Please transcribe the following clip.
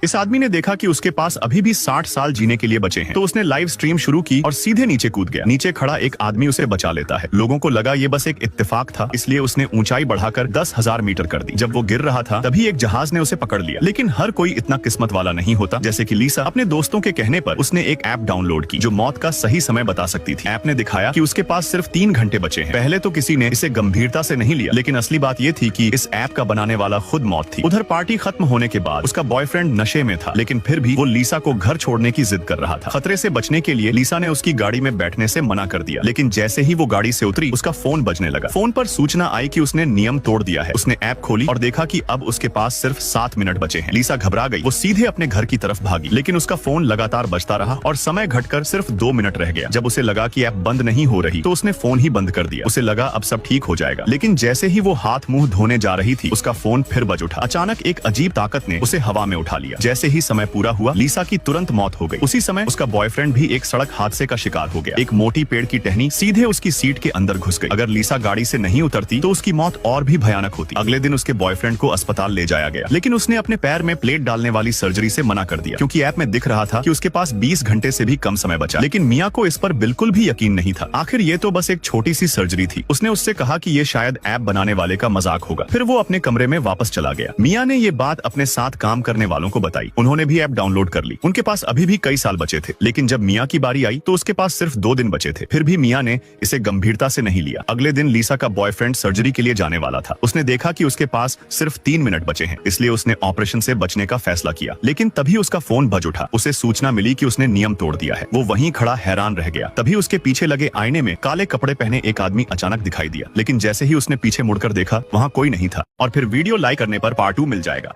इस आदमी ने देखा कि उसके पास अभी भी 60 साल जीने के लिए बचे हैं, तो उसने लाइव स्ट्रीम शुरू की और सीधे नीचे कूद गया। नीचे खड़ा एक आदमी उसे बचा लेता है। लोगों को लगा ये बस एक इत्तेफाक था, इसलिए उसने ऊंचाई बढ़ाकर 10,000 मीटर कर दी। जब वो गिर रहा था तभी एक जहाज ने उसे पकड़ लिया। लेकिन हर कोई इतना किस्मत वाला नहीं होता। जैसे कि लीसा, अपने दोस्तों के कहने पर उसने एक ऐप डाउनलोड की जो मौत का सही समय बता सकती थी। ऐप ने दिखाया कि उसके पास सिर्फ 3 घंटे बचे हैं। पहले तो किसी ने इसे गंभीरता से नहीं लिया, लेकिन असली बात ये थी कि इस ऐप का बनाने वाला खुद मौत थी। उधर पार्टी खत्म होने के बाद उसका बॉयफ्रेंड नशे में था, लेकिन फिर भी वो लीसा को घर छोड़ने की जिद कर रहा था। खतरे से बचने के लिए लीसा ने उसकी गाड़ी में बैठने से मना कर दिया, लेकिन जैसे ही वो गाड़ी से उतरी उसका फोन बजने लगा। फोन पर सूचना आई कि उसने नियम तोड़ दिया है। उसने ऐप खोली और देखा कि अब उसके पास सिर्फ 7 मिनट बचे हैं। लीसा घबरा गई। वो सीधे अपने घर की तरफ भागी, लेकिन उसका फोन लगातार बजता रहा और समय घटकर सिर्फ 2 मिनट रह गया। जब उसे लगा कि ऐप बंद नहीं हो रही तो उसने फोन ही बंद कर दिया। उसे लगा अब सब ठीक हो जाएगा, लेकिन जैसे ही वो हाथ मुंह धोने जा रही थी उसका फोन फिर बज उठा। अचानक एक अजीब ताकत ने उसे हवा में उठा लिया। जैसे ही समय पूरा हुआ लीसा की तुरंत मौत हो गई। उसी समय उसका बॉयफ्रेंड भी एक सड़क हादसे का शिकार हो गया। एक मोटी पेड़ की टहनी सीधे उसकी सीट के अंदर घुस गई। अगर लीसा गाड़ी से नहीं उतरती तो उसकी मौत और भी भयानक होती। अगले दिन उसके बॉयफ्रेंड को अस्पताल ले जाया गया, लेकिन उसने अपने पैर में प्लेट डालने वाली सर्जरी से मना कर दिया, क्योंकि ऐप में दिख रहा था कि उसके पास 20 घंटे से भी कम समय बचा। लेकिन मिया को इस पर बिल्कुल भी यकीन नहीं था। आखिर ये तो बस एक छोटी सी सर्जरी थी। उसने उससे कहा कि ये शायद ऐप बनाने वाले का मजाक होगा। फिर वो अपने कमरे में वापस चला गया। मिया ने ये बात अपने साथ काम करने वालों को बताई। उन्होंने भी ऐप डाउनलोड कर ली। उनके पास अभी भी कई साल बचे थे, लेकिन जब मिया की बारी आई तो उसके पास सिर्फ 2 दिन बचे थे। फिर भी मिया ने इसे गंभीरता से नहीं लिया। अगले दिन लीसा का बॉयफ्रेंड सर्जरी के लिए जाने वाला था। उसने देखा कि उसके पास सिर्फ 3 मिनट बचे हैं, इसलिए उसने ऑपरेशन से बचने का फैसला किया। लेकिन तभी उसका फोन बज उठा। उसे सूचना मिली कि उसने नियम तोड़ दिया है। वो वहीं खड़ा हैरान रह गया। तभी उसके पीछे लगे आईने में काले कपड़े पहने एक आदमी अचानक दिखाई दिया, लेकिन जैसे ही उसने पीछे मुड़कर देखा वहाँ कोई नहीं था। और फिर वीडियो लाइक करने पर पार्ट 2 मिल जाएगा।